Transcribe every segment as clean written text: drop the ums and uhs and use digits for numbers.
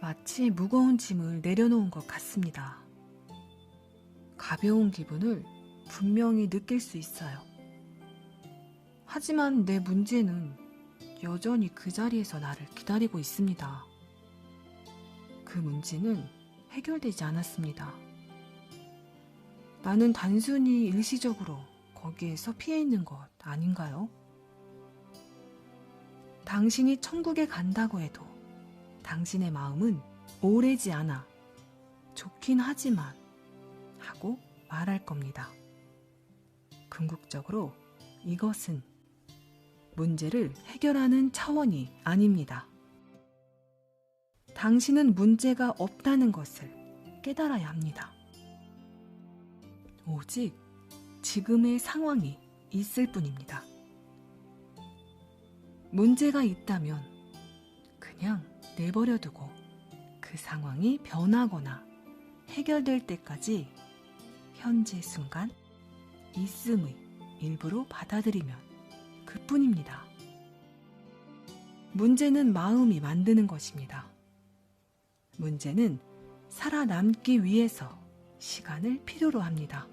마치 무거운 짐을 내려놓은 것 같습니다. 가벼운 기분을 분명히 느낄 수 있어요. 하지만 내 문제는 여전히 그 자리에서 나를 기다리고 있습니다. 그 문제는 해결되지 않았습니다. 나는 단순히 일시적으로 거기에서 피해 있는 것 아닌가요? 당신이 천국에 간다고 해도 당신의 마음은 오래지 않아 좋긴 하지만 하고 말할 겁니다. 궁극적으로 이것은 문제를 해결하는 차원이 아닙니다. 당신은 문제가 없다는 것을 깨달아야 합니다. 오직 지금의 상황이 있을 뿐입니다. 문제가 있다면 그냥 내버려두고 그 상황이 변하거나 해결될 때까지 현재 순간 있음의 일부로 받아들이면 그뿐입니다. 문제는 마음이 만드는 것입니다. 문제는 살아남기 위해서 시간을 필요로 합니다.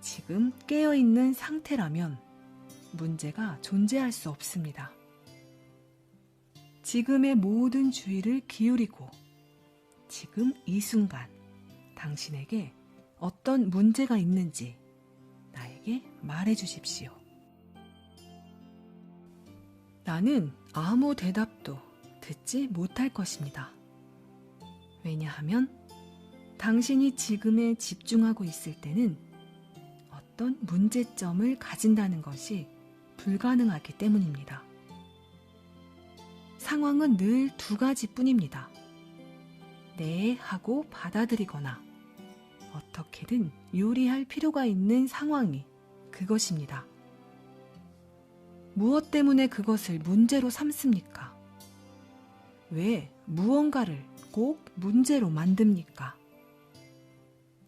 지금 깨어있는 상태라면 문제가 존재할 수 없습니다. 지금의 모든 주의를 기울이고 지금 이 순간 당신에게 어떤 문제가 있는지 나에게 말해 주십시오. 나는 아무 대답도 듣지 못할 것입니다. 왜냐하면 당신이 지금에 집중하고 있을 때는 어떤 문제점을 가진다는 것이 불가능하기 때문입니다. 상황은 늘 두 가지뿐입니다. 네 하고 받아들이거나 어떻게든 요리할 필요가 있는 상황이 그것입니다. 무엇 때문에 그것을 문제로 삼습니까? 왜 무언가를 꼭 문제로 만듭니까?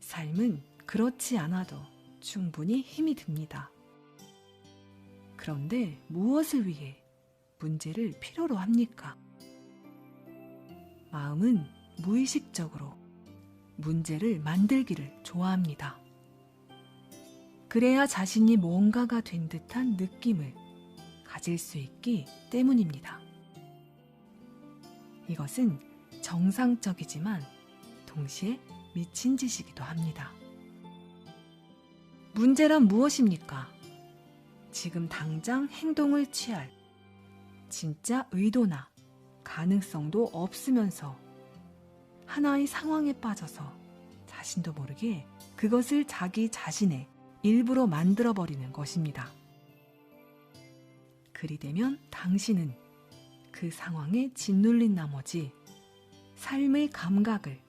삶은 그렇지 않아도 충분히 힘이 듭니다. 그런데 무엇을 위해 문제를 필요로 합니까? 마음은 무의식적으로 문제를 만들기를 좋아합니다. 그래야 자신이 뭔가가 된 듯한 느낌을 가질 수 있기 때문입니다. 이것은 정상적이지만 동시에 미친 짓이기도 합니다. 문제란 무엇입니까? 지금 당장 행동을 취할 진짜 의도나 가능성도 없으면서 하나의 상황에 빠져서 자신도 모르게 그것을 자기 자신의 일부로 만들어버리는 것입니다. 그리 되면 당신은 그 상황에 짓눌린 나머지 삶의 감각을,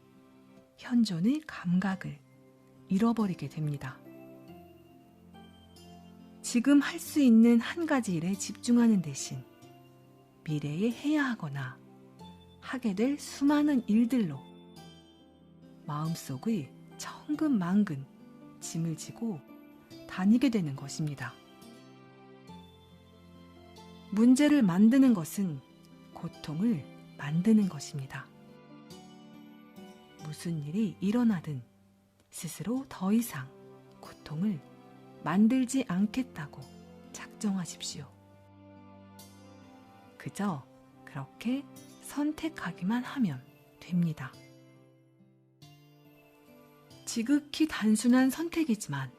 현존의 감각을 잃어버리게 됩니다. 지금 할 수 있는 한 가지 일에 집중하는 대신 미래에 해야 하거나 하게 될 수많은 일들로 마음속의 천근만근 짐을 지고 다니게 되는 것입니다. 문제를 만드는 것은 고통을 만드는 것입니다. 무슨 일이 일어나든 스스로 더 이상 고통을 만들지 않겠다고 작정하십시오. 그저 그렇게 선택하기만 하면 됩니다. 지극히 단순한 선택이지만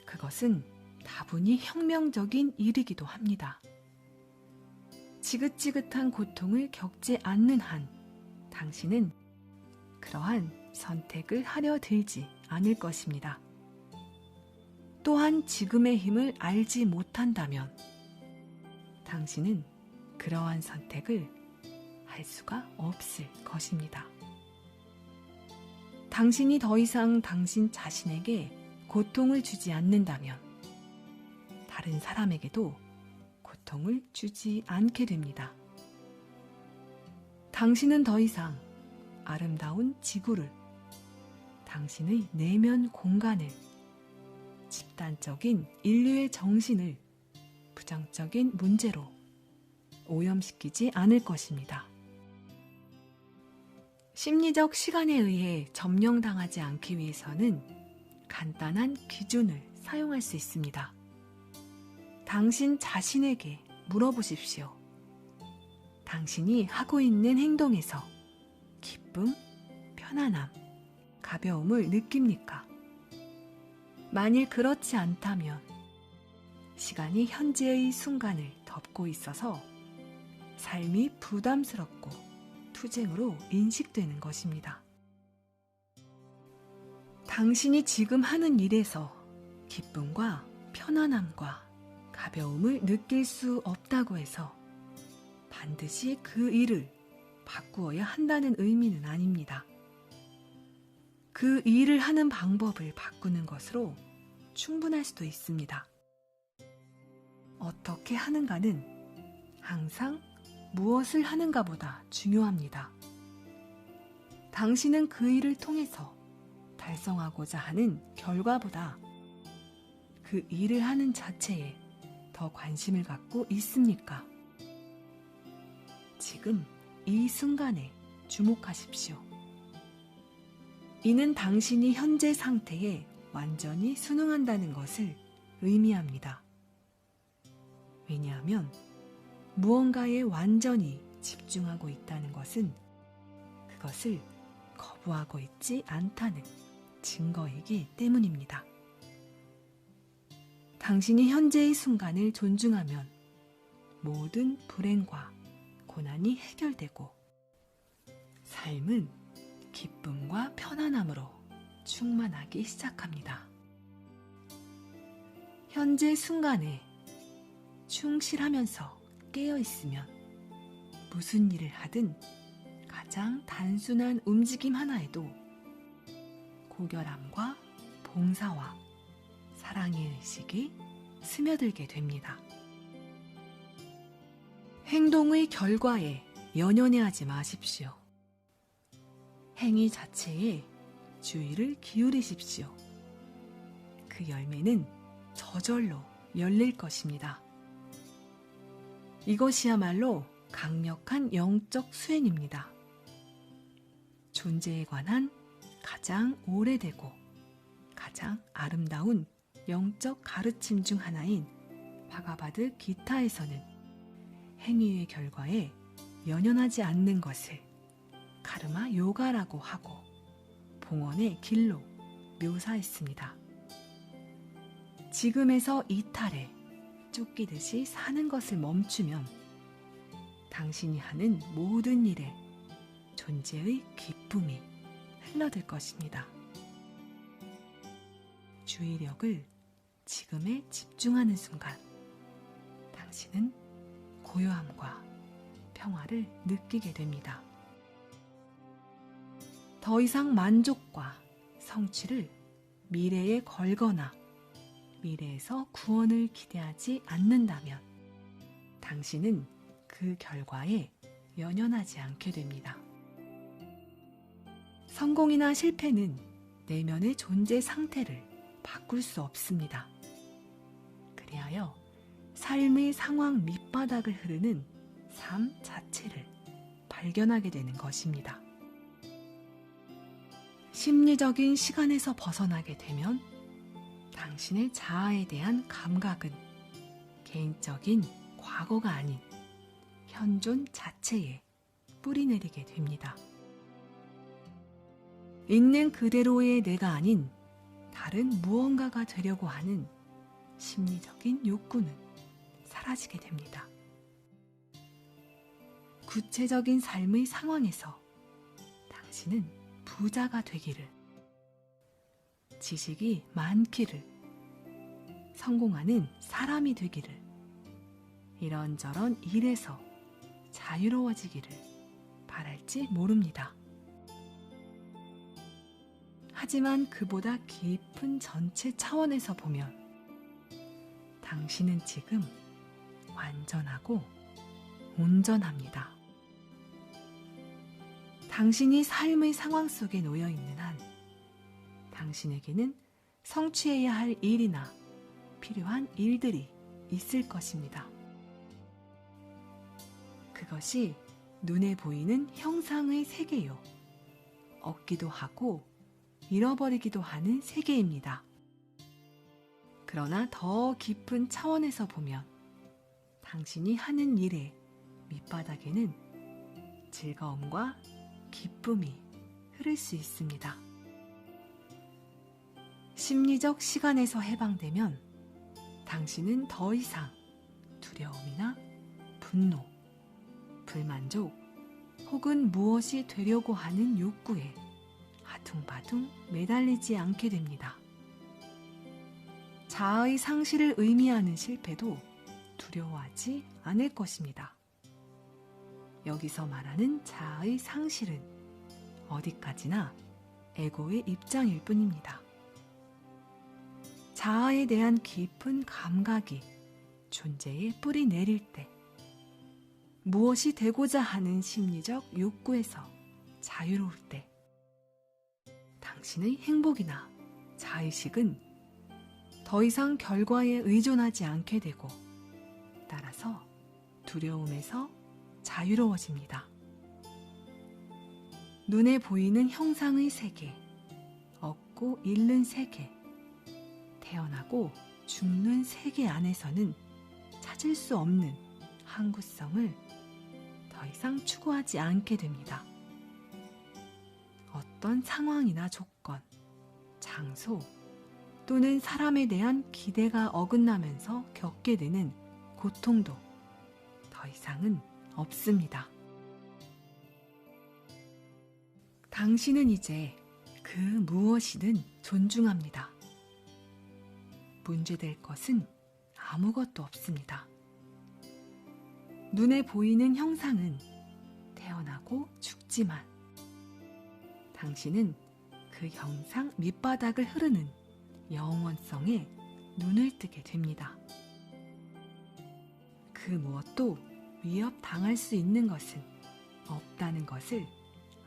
그것은 다분히 혁명적인 일이기도 합니다. 지긋지긋한 고통을 겪지 않는 한 당신은 그러한 선택을 하려 들지 않을 것입니다. 또한 지금의 힘을 알지 못한다면 당신은 그러한 선택을 할 수가 없을 것입니다. 당신이 더 이상 당신 자신에게 고통을 주지 않는다면 다른 사람에게도 고통을 주지 않게 됩니다. 당신은 더 이상 아름다운 지구를, 당신의 내면 공간을, 집단적인 인류의 정신을 부정적인 문제로 오염시키지 않을 것입니다. 심리적 시간에 의해 점령당하지 않기 위해서는 간단한 기준을 사용할 수 있습니다. 당신 자신에게 물어보십시오. 당신이 하고 있는 행동에서 기쁨, 편안함, 가벼움을 느낍니까? 만일 그렇지 않다면 시간이 현재의 순간을 덮고 있어서 삶이 부담스럽고 투쟁으로 인식되는 것입니다. 당신이 지금 하는 일에서 기쁨과 편안함과 가벼움을 느낄 수 없다고 해서 반드시 그 일을 바꾸어야 한다는 의미는 아닙니다. 그 일을 하는 방법을 바꾸는 것으로 충분할 수도 있습니다. 어떻게 하는가는 항상 무엇을 하는가보다 중요합니다. 당신은 그 일을 통해서 달성하고자 하는 결과보다 그 일을 하는 자체에 더 관심을 갖고 있습니까? 지금 이 순간에 주목하십시오. 이는 당신이 현재 상태에 완전히 순응한다는 것을 의미합니다. 왜냐하면 무언가에 완전히 집중하고 있다는 것은 그것을 거부하고 있지 않다는 증거이기 때문입니다. 당신이 현재의 순간을 존중하면 모든 불행과 고난이 해결되고 삶은 기쁨과 편안함으로 충만하기 시작합니다. 현재 순간에 충실하면서 깨어있으면 무슨 일을 하든 가장 단순한 움직임 하나에도 고결함과 봉사와 사랑의 의식이 스며들게 됩니다. 행동의 결과에 연연해하지 마십시오. 행위 자체에 주의를 기울이십시오. 그 열매는 저절로 열릴 것입니다. 이것이야말로 강력한 영적 수행입니다. 존재에 관한 가장 오래되고 가장 아름다운 영적 가르침 중 하나인 바가바드 기타에서는 행위의 결과에 연연하지 않는 것을 카르마 요가라고 하고 봉헌의 길로 묘사했습니다. 지금에서 이탈에 쫓기듯이 사는 것을 멈추면 당신이 하는 모든 일에 존재의 기쁨이 흘러들 것입니다. 주의력을 지금에 집중하는 순간 당신은 고요함과 평화를 느끼게 됩니다. 더 이상 만족과 성취를 미래에 걸거나 미래에서 구원을 기대하지 않는다면 당신은 그 결과에 연연하지 않게 됩니다. 성공이나 실패는 내면의 존재 상태를 바꿀 수 없습니다. 그리하여 삶의 상황 밑바닥을 흐르는 삶 자체를 발견하게 되는 것입니다. 심리적인 시간에서 벗어나게 되면 당신의 자아에 대한 감각은 개인적인 과거가 아닌 현존 자체에 뿌리내리게 됩니다. 있는 그대로의 내가 아닌 다른 무언가가 되려고 하는 심리적인 욕구는 사라지게 됩니다. 구체적인 삶의 상황에서 당신은 부자가 되기를, 지식이 많기를, 성공하는 사람이 되기를, 이런저런 일에서 자유로워지기를 바랄지 모릅니다. 하지만 그보다 깊은 전체 차원에서 보면 당신은 지금 완전하고 온전합니다. 당신이 삶의 상황 속에 놓여 있는 한 당신에게는 성취해야 할 일이나 필요한 일들이 있을 것입니다. 그것이 눈에 보이는 형상의 세계요, 얻기도 하고 잃어버리기도 하는 세계입니다. 그러나 더 깊은 차원에서 보면 당신이 하는 일의 밑바닥에는 즐거움과 기쁨이 흐를 수 있습니다. 심리적 시간에서 해방되면 당신은 더 이상 두려움이나 분노, 불만족 혹은 무엇이 되려고 하는 욕구에 아둥바둥 매달리지 않게 됩니다. 자아의 상실을 의미하는 실패도 두려워하지 않을 것입니다. 여기서 말하는 자아의 상실은 어디까지나 에고의 입장일 뿐입니다. 자아에 대한 깊은 감각이 존재에 뿌리 내릴 때 무엇이 되고자 하는 심리적 욕구에서 자유로울 때 당신의 행복이나 자의식은 더 이상 결과에 의존하지 않게 되고 따라서 두려움에서 자유로워집니다. 눈에 보이는 형상의 세계, 얻고 잃는 세계, 태어나고 죽는 세계 안에서는 찾을 수 없는 항구성을 더 이상 추구하지 않게 됩니다. 어떤 상황이나 조건, 장소 또는 사람에 대한 기대가 어긋나면서 겪게 되는 고통도 더 이상은 없습니다. 당신은 이제 그 무엇이든 존중합니다. 문제될 것은 아무것도 없습니다. 눈에 보이는 형상은 태어나고 죽지만 당신은 그 형상 밑바닥을 흐르는 영원성에 눈을 뜨게 됩니다. 그 무엇도 위협당할 수 있는 것은 없다는 것을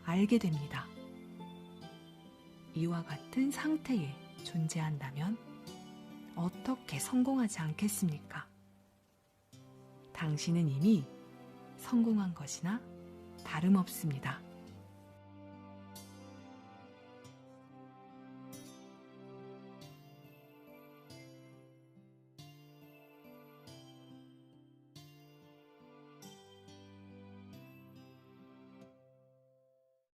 알게 됩니다. 이와 같은 상태에 존재한다면 어떻게 성공하지 않겠습니까? 당신은 이미 성공한 것이나 다름없습니다.